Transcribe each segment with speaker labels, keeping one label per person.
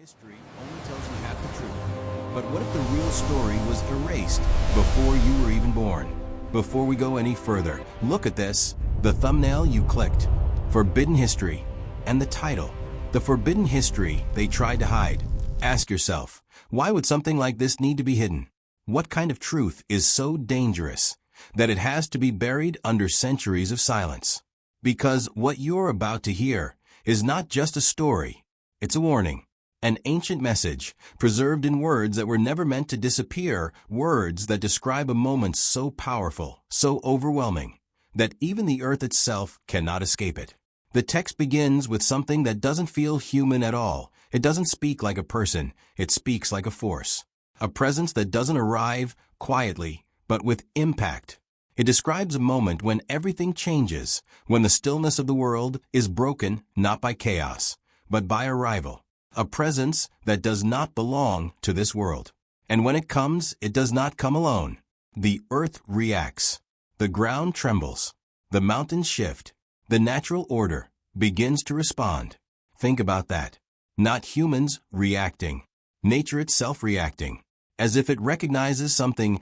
Speaker 1: History only tells you half the truth. But what if the real story was erased before you were even born? Before we go any further, look at this. The thumbnail you clicked. Forbidden History. And the title. The forbidden history they tried to hide. Ask yourself, why would something like this need to be hidden? What kind of truth is so dangerous that it has to be buried under centuries of silence? Because what you're about to hear is not just a story, it's a warning. An ancient message, preserved in words that were never meant to disappear, words that describe a moment so powerful, so overwhelming, that even the earth itself cannot escape it. The text begins with something that doesn't feel human at all. It doesn't speak like a person, it speaks like a force. A presence that doesn't arrive quietly, but with impact. It describes a moment when everything changes, when the stillness of the world is broken not by chaos, but by arrival. A presence that does not belong to this world. And when it comes, it does not come alone. The earth reacts. The ground trembles. The mountains shift. The natural order begins to respond. Think about that. Not humans reacting. Nature itself reacting. As if it recognizes something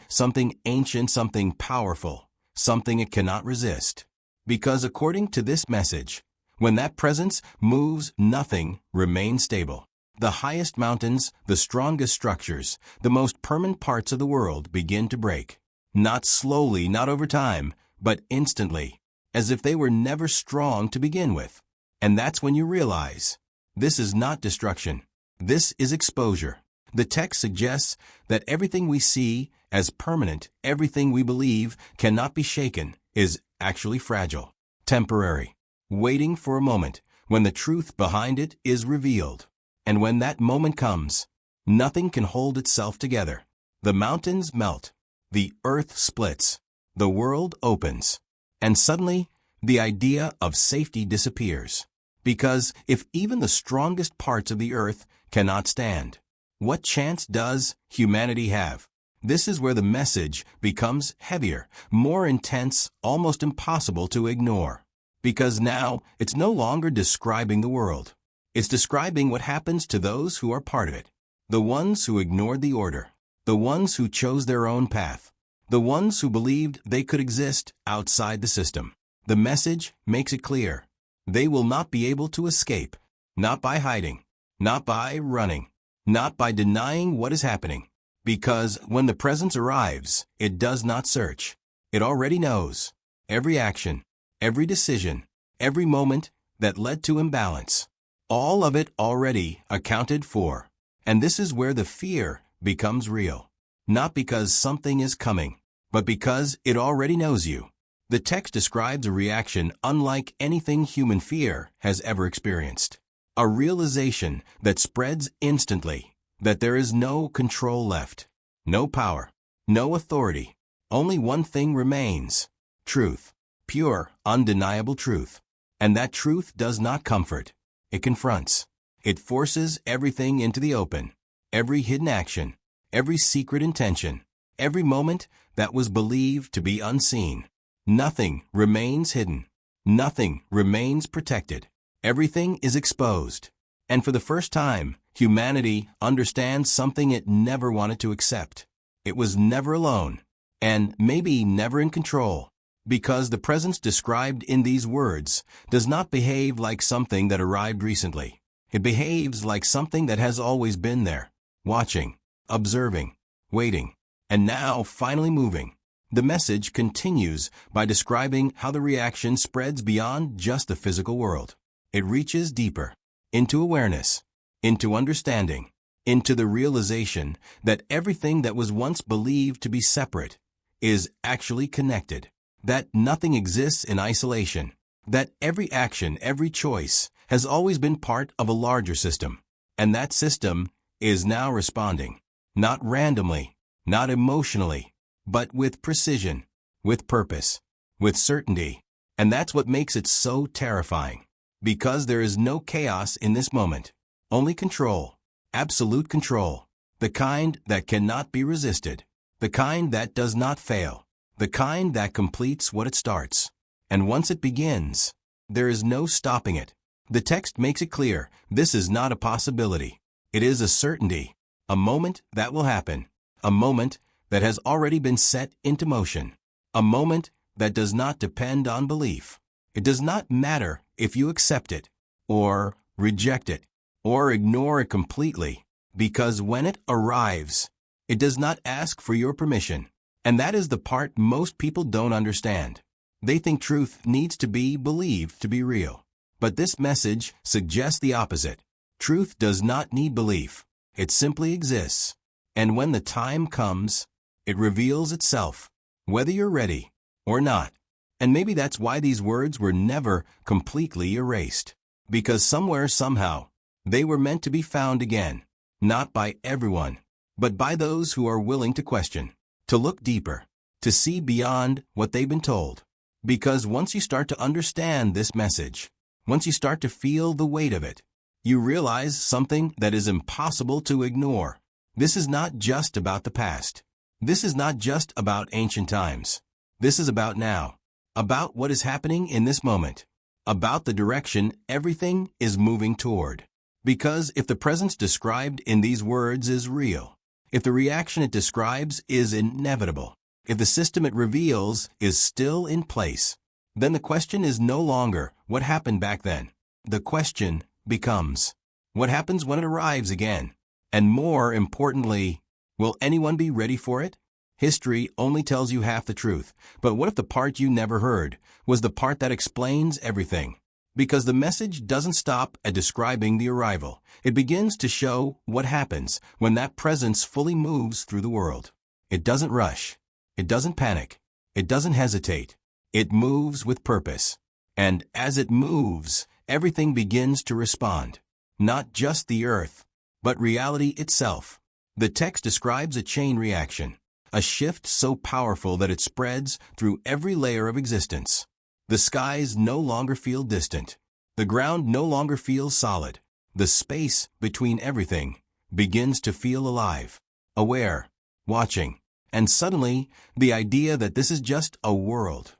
Speaker 1: ancient, something powerful, something it cannot resist. Because according to this message, when that presence moves, nothing remains stable. The highest mountains, the strongest structures, the most permanent parts of the world begin to break. Not slowly, not over time, but instantly, as if they were never strong to begin with. And that's when you realize, this is not destruction. This is exposure. The text suggests that everything we see as permanent, everything we believe cannot be shaken, is actually fragile, temporary, waiting for a moment when the truth behind it is revealed. And when that moment comes, nothing can hold itself together. The mountains melt, the earth splits, the world opens, and suddenly the idea of safety disappears. Because if even the strongest parts of the earth cannot stand, what chance does humanity have? This is where the message becomes heavier, more intense, almost impossible to ignore. Because now it's no longer describing the world. It's describing what happens to those who are part of it. The ones who ignored the order. The ones who chose their own path. The ones who believed they could exist outside the system. The message makes it clear. They will not be able to escape. Not by hiding. Not by running. Not by denying what is happening. Because when the presence arrives, it does not search. It already knows. Every action, every decision, every moment that led to imbalance. All of it already accounted for. And this is where the fear becomes real. Not because something is coming, but because it already knows you. The text describes a reaction unlike anything human fear has ever experienced. A realization that spreads instantly, that there is no control left, no power, no authority. Only one thing remains: truth, pure, undeniable truth. And that truth does not comfort. It confronts. It forces everything into the open. Every hidden action, every secret intention, every moment that was believed to be unseen. Nothing remains hidden. Nothing remains protected. Everything is exposed. And for the first time, humanity understands something it never wanted to accept. It was never alone, and maybe never in control. Because the presence described in these words does not behave like something that arrived recently. It behaves like something that has always been there, watching, observing, waiting, and now finally moving. The message continues by describing how the reaction spreads beyond just the physical world. It reaches deeper, into awareness, into understanding, into the realization that everything that was once believed to be separate is actually connected. That nothing exists in isolation. That every action, every choice has always been part of a larger system. And that system is now responding. Not randomly, not emotionally, but with precision, with purpose, with certainty. And that's what makes it so terrifying. Because there is no chaos in this moment. Only control. Absolute control. The kind that cannot be resisted. The kind that does not fail. The kind that completes what it starts. And once it begins, there is no stopping it. The text makes it clear, this is not a possibility. It is a certainty, a moment that will happen, a moment that has already been set into motion, a moment that does not depend on belief. It does not matter if you accept it, or reject it, or ignore it completely, because when it arrives, it does not ask for your permission. And that is the part most people don't understand. They think truth needs to be believed to be real. But this message suggests the opposite. Truth does not need belief. It simply exists. And when the time comes, it reveals itself, whether you're ready or not. And maybe that's why these words were never completely erased. Because somewhere, somehow, they were meant to be found again. Not by everyone, but by those who are willing to question, to look deeper, to see beyond what they've been told. Because once you start to understand this message, once you start to feel the weight of it, you realize something that is impossible to ignore. This is not just about the past. This is not just about ancient times. This is about now, about what is happening in this moment, about the direction everything is moving toward. Because if the presence described in these words is real, if the reaction it describes is inevitable, if the system it reveals is still in place, then the question is no longer what happened back then. The question becomes, what happens when it arrives again? And more importantly, will anyone be ready for it? History only tells you half the truth, but what if the part you never heard was the part that explains everything? Because the message doesn't stop at describing the arrival. It begins to show what happens when that presence fully moves through the world. It doesn't rush. It doesn't panic. It doesn't hesitate. It moves with purpose. And as it moves, everything begins to respond. Not just the earth, but reality itself. The text describes a chain reaction, a shift so powerful that it spreads through every layer of existence. The skies no longer feel distant. The ground no longer feels solid. The space between everything begins to feel alive, aware, watching. And suddenly, the idea that this is just a world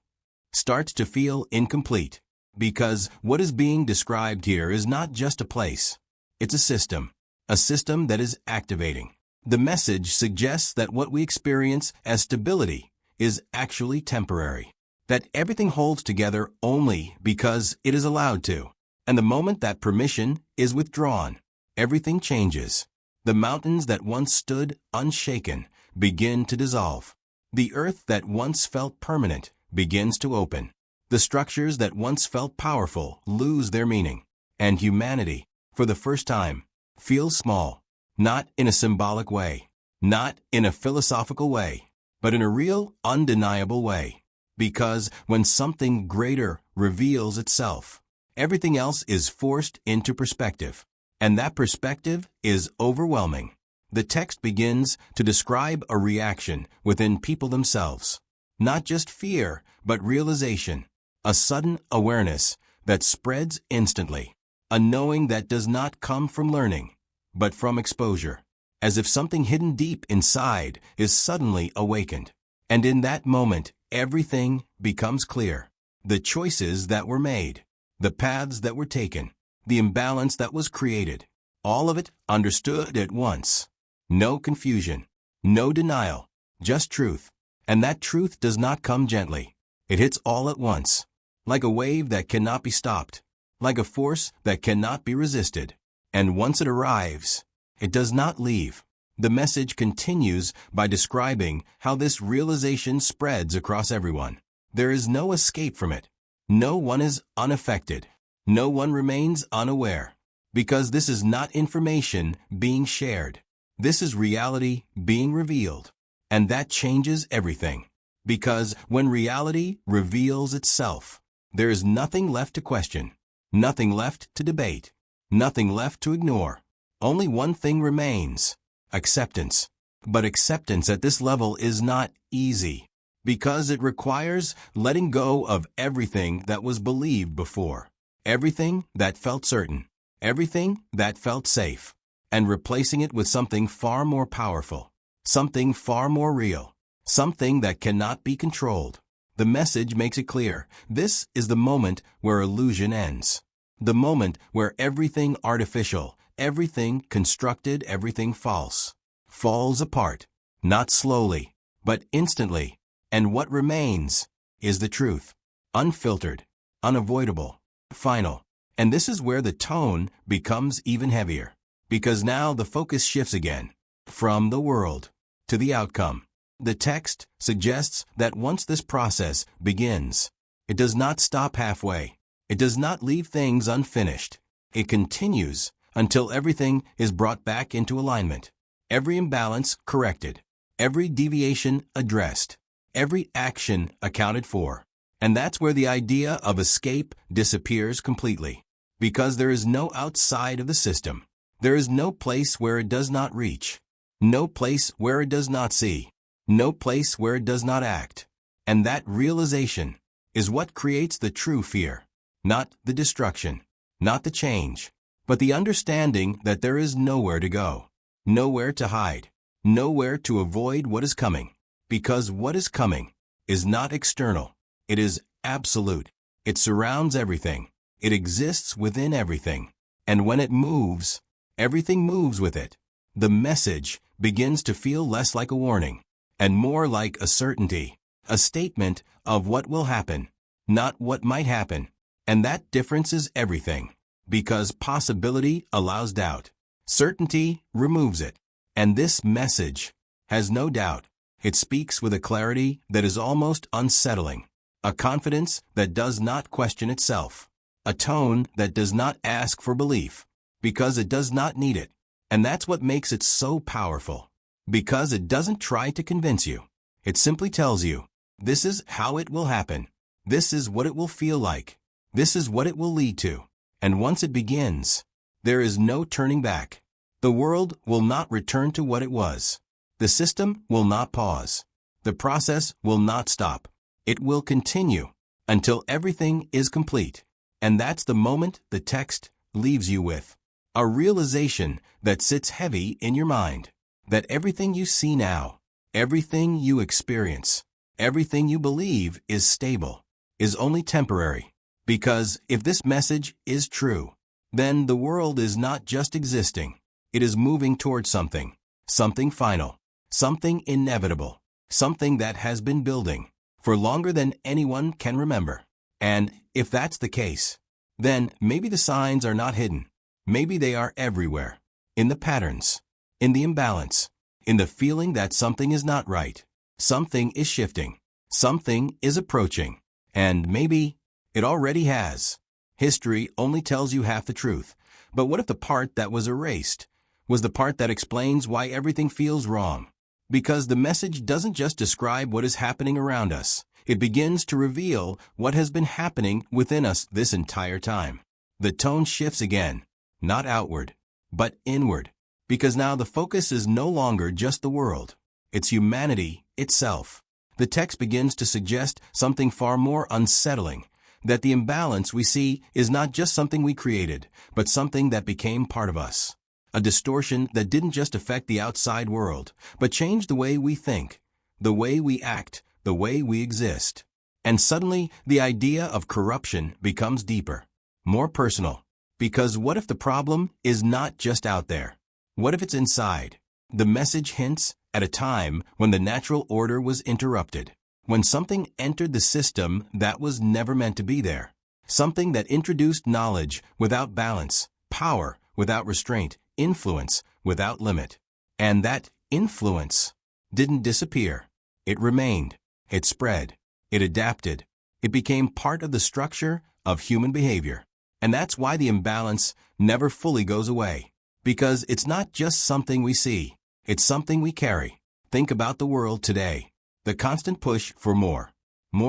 Speaker 1: starts to feel incomplete. Because what is being described here is not just a place. It's a system that is activating. The message suggests that what we experience as stability is actually temporary. That everything holds together only because it is allowed to. And the moment that permission is withdrawn, everything changes. The mountains that once stood unshaken begin to dissolve. The earth that once felt permanent begins to open. The structures that once felt powerful lose their meaning. And humanity, for the first time, feels small. Not in a symbolic way, not in a philosophical way, but in a real, undeniable way. Because when something greater reveals itself, everything else is forced into perspective. And that perspective is overwhelming. The text begins to describe a reaction within people themselves. Not just fear, but realization. A sudden awareness that spreads instantly. A knowing that does not come from learning, but from exposure. As if something hidden deep inside is suddenly awakened. And in that moment, everything becomes clear. The choices that were made, the paths that were taken, the imbalance that was created, all of it understood at once. No confusion, no denial, just truth. And that truth does not come gently. It hits all at once, like a wave that cannot be stopped, like a force that cannot be resisted. And once it arrives, it does not leave. The message continues by describing how this realization spreads across everyone. There is no escape from it. No one is unaffected. No one remains unaware. Because this is not information being shared. This is reality being revealed. And that changes everything. Because when reality reveals itself, there is nothing left to question, nothing left to debate, nothing left to ignore. Only one thing remains: acceptance. But acceptance at this level is not easy, because it requires letting go of everything that was believed before, everything that felt certain, everything that felt safe, and replacing it with something far more powerful, something far more real, something that cannot be controlled. The message makes it clear. This is the moment where illusion ends. The moment where everything artificial, everything constructed, everything false, falls apart, not slowly, but instantly. And what remains is the truth, unfiltered, unavoidable, final. And this is where the tone becomes even heavier, because now the focus shifts again, from the world to the outcome. The text suggests that once this process begins, it does not stop halfway. It does not leave things unfinished. It continues until everything is brought back into alignment, every imbalance corrected, every deviation addressed, every action accounted for. And that's where the idea of escape disappears completely, because there is no outside of the system. There is no place where it does not reach, no place where it does not see, no place where it does not act. And that realization is what creates the true fear, not the destruction, not the change, but the understanding that there is nowhere to go, nowhere to hide, nowhere to avoid what is coming, because what is coming is not external, it is absolute. It surrounds everything, it exists within everything, and when it moves, everything moves with it. The message begins to feel less like a warning, and more like a certainty, a statement of what will happen, not what might happen. And that difference is everything, because possibility allows doubt. Certainty removes it. And this message has no doubt. It speaks with a clarity that is almost unsettling, a confidence that does not question itself, a tone that does not ask for belief, because it does not need it. And that's what makes it so powerful, because it doesn't try to convince you. It simply tells you, this is how it will happen. This is what it will feel like. This is what it will lead to. And once it begins, there is no turning back. The world will not return to what it was. The system will not pause. The process will not stop. It will continue until everything is complete. And that's the moment the text leaves you with. A realization that sits heavy in your mind. That everything you see now, everything you experience, everything you believe is stable, is only temporary. Because if this message is true, then the world is not just existing. It is moving towards something, something final, something inevitable, something that has been building for longer than anyone can remember. And if that's the case, then maybe the signs are not hidden. Maybe they are everywhere, in the patterns, in the imbalance, in the feeling that something is not right, something is shifting, something is approaching, and maybe it already has. History only tells you half the truth, but what if the part that was erased was the part that explains why everything feels wrong? Because the message doesn't just describe what is happening around us, it begins to reveal what has been happening within us this entire time. The tone shifts again, not outward, but inward, because now the focus is no longer just the world, it's humanity itself. The text begins to suggest something far more unsettling, that the imbalance we see is not just something we created, but something that became part of us. A distortion that didn't just affect the outside world, but changed the way we think, the way we act, the way we exist. And suddenly, the idea of corruption becomes deeper, more personal. Because what if the problem is not just out there? What if it's inside? The message hints at a time when the natural order was interrupted, when something entered the system that was never meant to be there, something that introduced knowledge without balance, power without restraint, influence without limit. And that influence didn't disappear. It remained. It spread. It adapted. It became part of the structure of human behavior. And that's why the imbalance never fully goes away. Because it's not just something we see. It's something we carry. Think about the world today. The constant push for more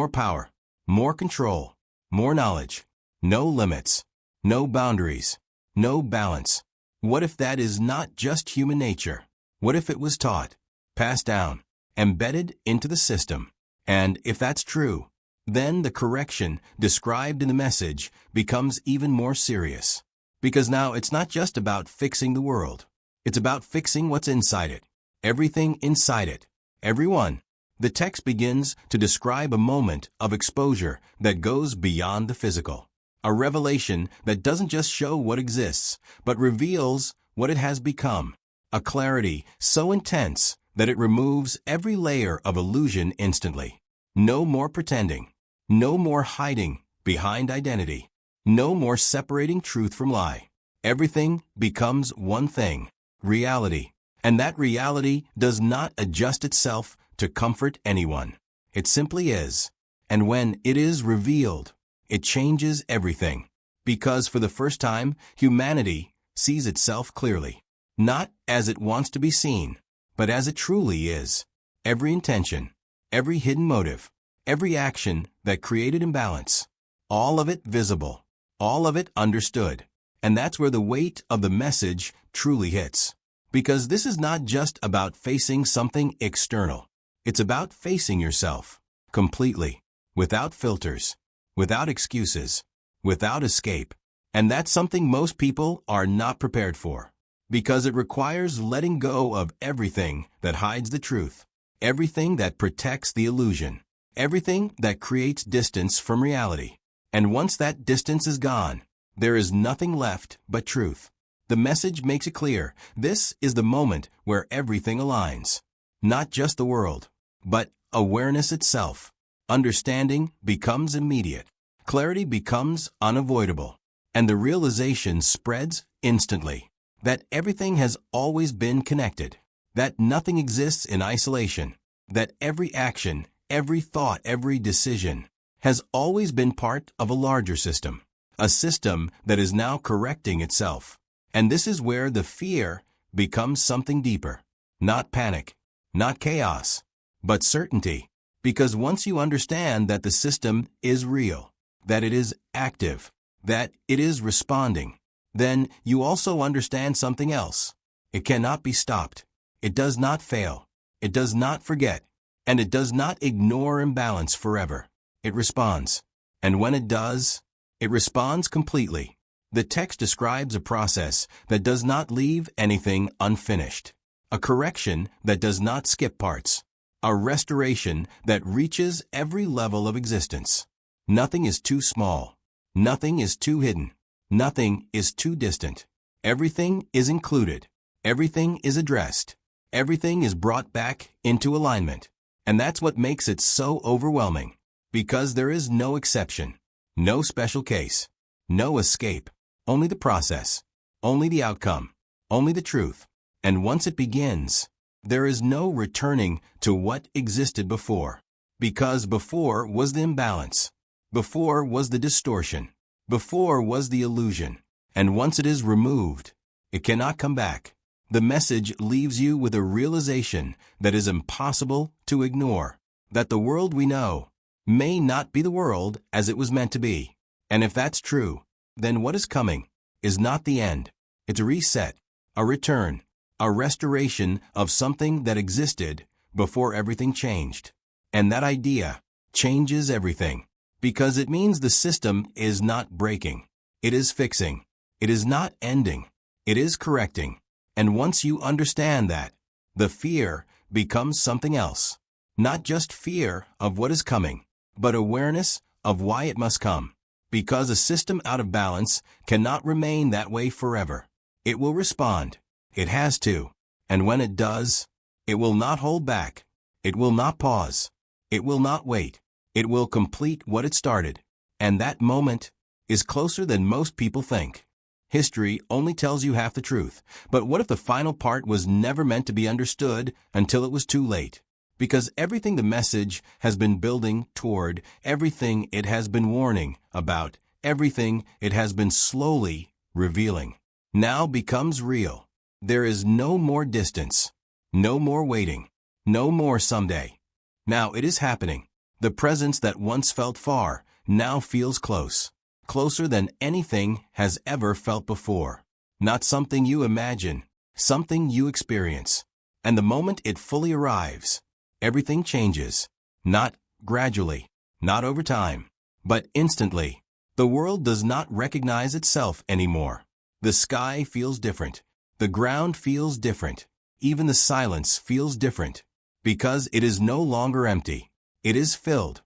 Speaker 1: power, more control, more knowledge, no limits, no boundaries, no balance. What if that is not just human nature? What if it was taught, passed down, embedded into the system? And if that's true, then the correction described in the message becomes even more serious. Because now it's not just about fixing the world. It's about fixing what's inside it. Everything inside it. Everyone. The text begins to describe a moment of exposure that goes beyond the physical. A revelation that doesn't just show what exists, but reveals what it has become. A clarity so intense that it removes every layer of illusion instantly. No more pretending. No more hiding behind identity. No more separating truth from lie. Everything becomes one thing, reality. And that reality does not adjust itself to comfort anyone. It simply is. And when it is revealed, it changes everything. Because for the first time, humanity sees itself clearly. Not as it wants to be seen, but as it truly is. Every intention, every hidden motive, every action that created imbalance, all of it visible, all of it understood. And that's where the weight of the message truly hits. Because this is not just about facing something external. It's about facing yourself completely, without filters, without excuses, without escape. And that's something most people are not prepared for. Because it requires letting go of everything that hides the truth, everything that protects the illusion, everything that creates distance from reality. And once that distance is gone, there is nothing left but truth. The message makes it clear. This is the moment where everything aligns. Not just the world, but awareness itself. Understanding becomes immediate. Clarity becomes unavoidable. And the realization spreads instantly. That everything has always been connected. That nothing exists in isolation. That every action, every thought, every decision has always been part of a larger system. A system that is now correcting itself. And this is where the fear becomes something deeper. Not panic, not chaos, but certainty. Because once you understand that the system is real, that it is active, that it is responding, then you also understand something else. It cannot be stopped. It does not fail. It does not forget. And it does not ignore imbalance forever. It responds. And when it does, it responds completely. The text describes a process that does not leave anything unfinished. A correction that does not skip parts. A restoration that reaches every level of existence. Nothing is too small. Nothing is too hidden. Nothing is too distant. Everything is included. Everything is addressed. Everything is brought back into alignment. And that's what makes it so overwhelming. Because there is no exception. No special case. No escape. Only the process. Only the outcome. Only the truth. And once it begins, there is no returning to what existed before. Because before was the imbalance. Before was the distortion. Before was the illusion. And once it is removed, it cannot come back. The message leaves you with a realization that is impossible to ignore. That the world we know may not be the world as it was meant to be. And if that's true, then what is coming is not the end. It's a reset, a return, a restoration of something that existed before everything changed. And that idea changes everything. Because it means the system is not breaking. It is fixing. It is not ending. It is correcting. And once you understand that, the fear becomes something else. Not just fear of what is coming, but awareness of why it must come. Because a system out of balance cannot remain that way forever. It will respond. It has to. And when it does, it will not hold back. It will not pause. It will not wait. It will complete what it started. And that moment is closer than most people think. History only tells you half the truth. But what if the final part was never meant to be understood until it was too late? Because everything the message has been building toward, everything it has been warning about, everything it has been slowly revealing, now becomes real. There is no more distance, no more waiting, no more someday. Now it is happening. The presence that once felt far now feels close, closer than anything has ever felt before. Not something you imagine, something you experience. And the moment it fully arrives, everything changes. Not gradually, not over time, but instantly. The world does not recognize itself anymore. The sky feels different. The ground feels different. Even the silence feels different. Because it is no longer empty. It is filled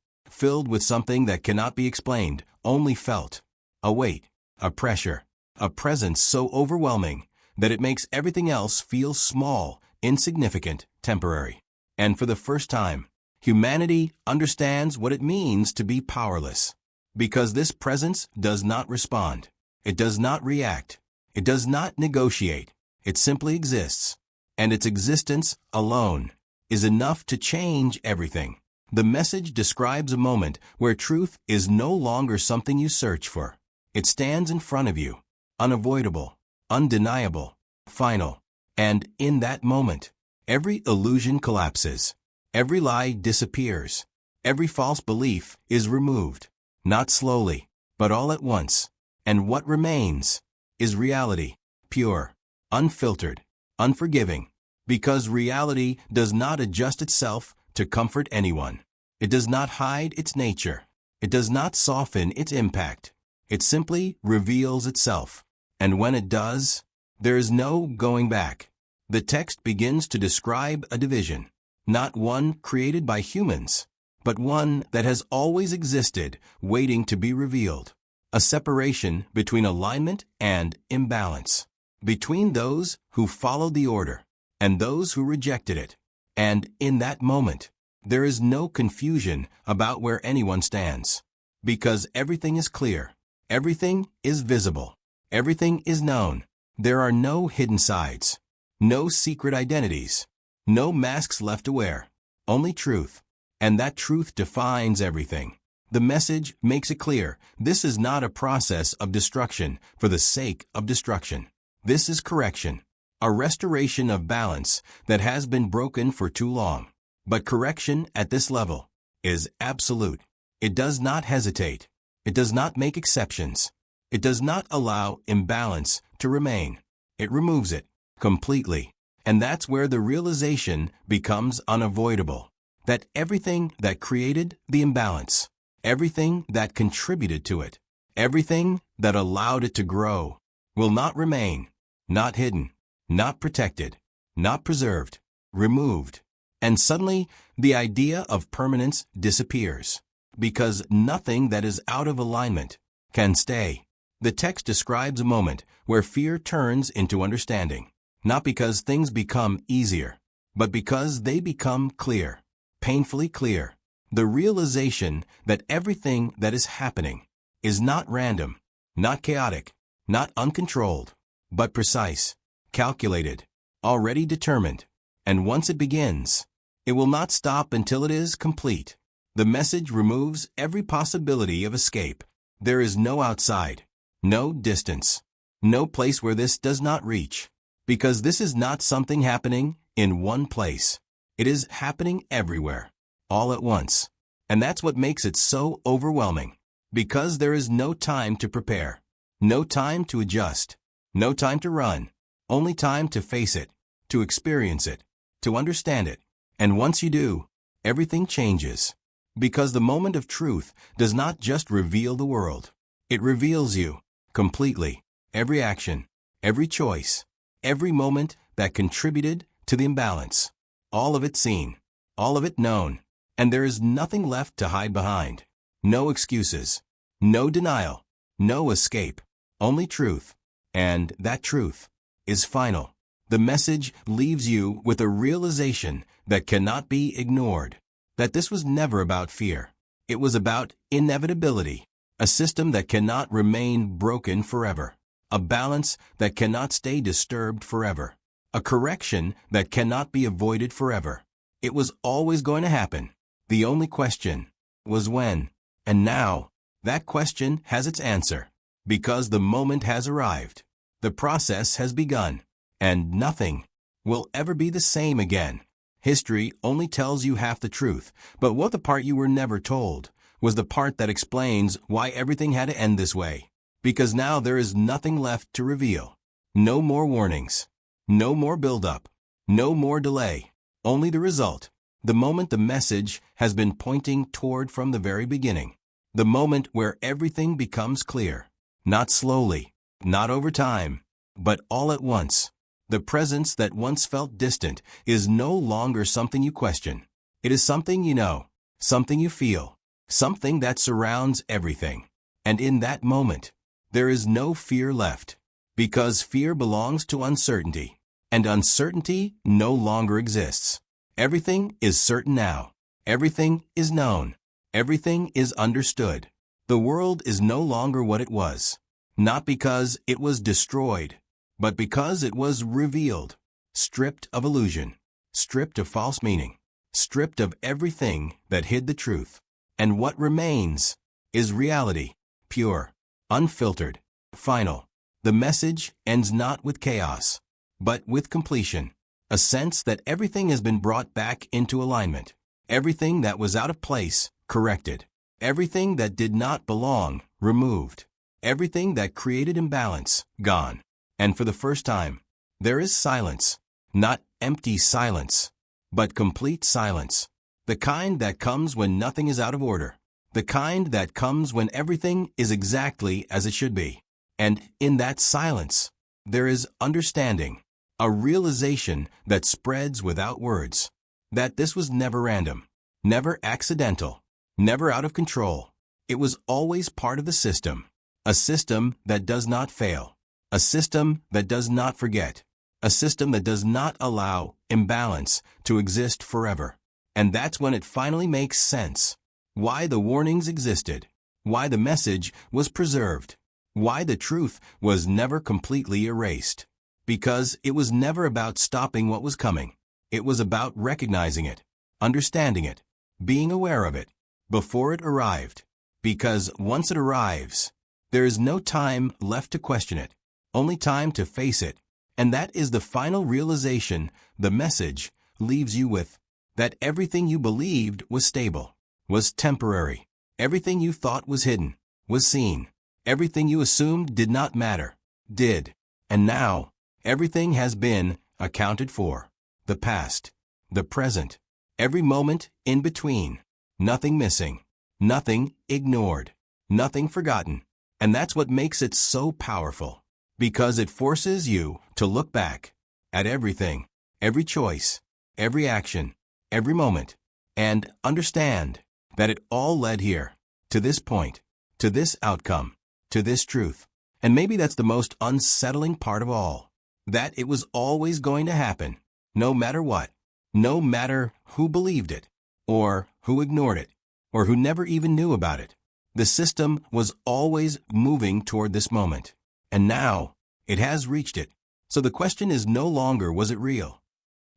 Speaker 1: with something that cannot be explained, only felt. A weight, a pressure, a presence so overwhelming that it makes everything else feel small, insignificant, temporary. And for the first time, humanity understands what it means to be powerless. Because this presence does not respond. It does not react. It does not negotiate. It simply exists. And its existence alone is enough to change everything. The message describes a moment where truth is no longer something you search for. It stands in front of you, unavoidable, undeniable, final. And in that moment, every illusion collapses. Every lie disappears. Every false belief is removed. Not slowly, but all at once. And what remains is reality, pure, unfiltered, unforgiving. Because reality does not adjust itself to comfort anyone. It does not hide its nature. It does not soften its impact. It simply reveals itself. And when it does, there is no going back. The text begins to describe a division, not one created by humans, but one that has always existed, waiting to be revealed. A separation between alignment and imbalance. Between those who followed the order and those who rejected it. And in that moment, there is no confusion about where anyone stands. Because everything is clear. Everything is visible. Everything is known. There are no hidden sides. No secret identities. No masks left to wear. Only truth. And that truth defines everything. The message makes it clear. This is not a process of destruction for the sake of destruction. This is correction. A restoration of balance that has been broken for too long. But correction at this level is absolute. It does not hesitate. It does not make exceptions. It does not allow imbalance to remain. It removes it completely. And that's where the realization becomes unavoidable. That everything that created the imbalance, everything that contributed to it, everything that allowed it to grow, will not remain, not hidden, not protected, not preserved, removed. And suddenly, the idea of permanence disappears. Because nothing that is out of alignment can stay. The text describes a moment where fear turns into understanding. Not because things become easier, but because they become clear. Painfully clear. The realization that everything that is happening is not random, not chaotic, not uncontrolled, but precise, calculated, already determined. And once it begins, it will not stop until it is complete. The message removes every possibility of escape. There is no outside, no distance, no place where this does not reach. Because this is not something happening in one place. It is happening everywhere, all at once. And that's what makes it so overwhelming. Because there is no time to prepare, no time to adjust, no time to run, only time to face it, to experience it, to understand it. And once you do, everything changes. Because the moment of truth does not just reveal the world. It reveals you, completely. Every action, every choice, every moment that contributed to the imbalance. All of it seen, all of it known. And there is nothing left to hide behind. No excuses, no denial, no escape. Only truth. And that truth is final. The message leaves you with a realization that cannot be ignored. That this was never about fear. It was about inevitability. A system that cannot remain broken forever. A balance that cannot stay disturbed forever. A correction that cannot be avoided forever. It was always going to happen. The only question was when. And now, that question has its answer. Because the moment has arrived. The process has begun. And nothing will ever be the same again. History only tells you half the truth, but what the part you were never told was the part that explains why everything had to end this way. Because now there is nothing left to reveal. No more warnings. No more build-up. No more delay. Only the result. The moment the message has been pointing toward from the very beginning. The moment where everything becomes clear. Not slowly, not over time, but all at once. The presence that once felt distant is no longer something you question. It is something you know, something you feel, something that surrounds everything. And in that moment, there is no fear left. Because fear belongs to uncertainty, and uncertainty no longer exists. Everything is certain now. Everything is known. Everything is understood. The world is no longer what it was, not because it was destroyed, but because it was revealed, stripped of illusion, stripped of false meaning, stripped of everything that hid the truth. And what remains is reality, pure, unfiltered, final. The message ends not with chaos, but with completion, a sense that everything has been brought back into alignment, everything that was out of place corrected, everything that did not belong removed, everything that created imbalance gone. And for the first time, there is silence, not empty silence, but complete silence, the kind that comes when nothing is out of order, the kind that comes when everything is exactly as it should be. And in that silence, there is understanding, a realization that spreads without words, that this was never random, never accidental, never out of control. It was always part of the system, a system that does not fail, a system that does not forget, a system that does not allow imbalance to exist forever. And that's when it finally makes sense. Why the warnings existed, why the message was preserved, why the truth was never completely erased. Because it was never about stopping what was coming. It was about recognizing it, understanding it, being aware of it, before it arrived. Because once it arrives, there is no time left to question it, only time to face it. And that is the final realization the message leaves you with, that everything you believed was stable, was temporary. Everything you thought was hidden, was seen. Everything you assumed did not matter, did. And now, everything has been accounted for. The past, the present, every moment in between. Nothing missing, nothing ignored, nothing forgotten. And that's what makes it so powerful. Because it forces you to look back at everything, every choice, every action, every moment, and understand that it all led here, to this point, to this outcome, to this truth. And maybe that's the most unsettling part of all, that it was always going to happen, no matter what, no matter who believed it, or who ignored it, or who never even knew about it. The system was always moving toward this moment, and now it has reached it. So the question is no longer was it real?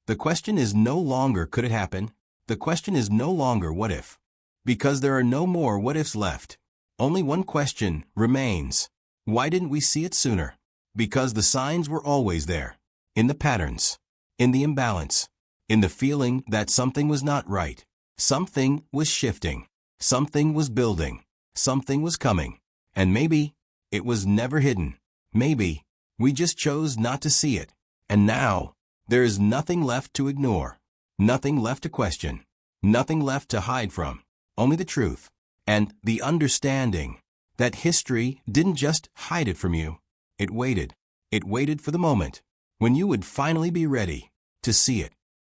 Speaker 1: The question is no longer could it happen? The question is no longer what if? Because there are no more what ifs left. Only one question remains. Why didn't we see it sooner? Because the signs were always there. In the patterns. In the imbalance. In the feeling that something was not right. Something was shifting. Something was building. Something was coming. And maybe it was never hidden. Maybe we just chose not to see it. And now there is nothing left to ignore. Nothing left to question. Nothing left to hide from. Only the truth. And the understanding that history didn't just hide it from you. It waited. It waited for the moment when you would finally be ready to see it.